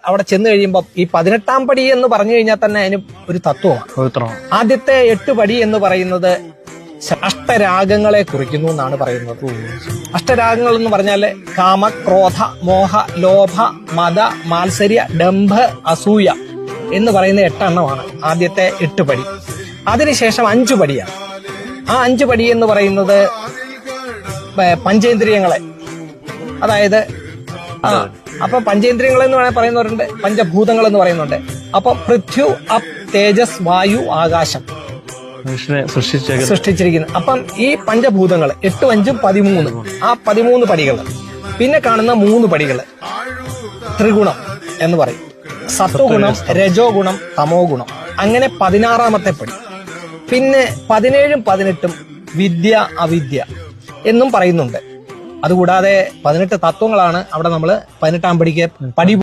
അവിടെ ചെന്ന് കഴിയുമ്പോൾ ഈ 18ാം പടി എന്ന് പറഞ്ഞു കഴിഞ്ഞാൽ തന്നെ അതിന് ഒരു തത്വമാണ്. ആദ്യത്തെ 8 പടി എന്ന് പറയുന്നത് അഷ്ടരാഗങ്ങളെ കുറിക്കുന്നു എന്നാണ് പറയുന്നത്. അഷ്ടരാഗങ്ങൾ എന്ന് പറഞ്ഞാല് കാമ, ക്രോധ, മോഹ, ലോഭ, മത, മാത്സര്യ, ഡംഭ, അസൂയ എന്ന് പറയുന്ന 8 എണ്ണമാണ് ആദ്യത്തെ 8 പടി. അതിനുശേഷം 5 പടിയാണ്. ആ 5 പടി എന്ന് പറയുന്നത് പഞ്ചേന്ദ്രിയങ്ങളെ, അതായത് അപ്പൊ പഞ്ചേന്ദ്രിയങ്ങൾ എന്ന് വേണമെങ്കിൽ പറയുന്നവരുണ്ട്, പഞ്ചഭൂതങ്ങൾ എന്ന് പറയുന്നുണ്ട്. അപ്പൊ പൃഥ്വി, അപ്, തേജസ്, വായു, ആകാശം സൃഷ്ടിച്ചിരിക്കുന്നത്. അപ്പം ഈ പഞ്ചഭൂതങ്ങൾ 8, 5, 13, ആ 13 പടികൾ. പിന്നെ കാണുന്ന 3 പടികൾ ത്രിഗുണം എന്ന് പറയും. സത്വഗുണം, രജോ ഗുണം, തമോ ഗുണം. അങ്ങനെ 16ാമത്തെ പടി. പിന്നെ 17ഉം 18ഉം വിദ്യ, അവിദ്യ എന്നും പറയുന്നുണ്ട്. അതുകൂടാതെ 18 തത്വങ്ങളാണ് അവിടെ നമ്മൾ 18ാം പടിക്ക് പടി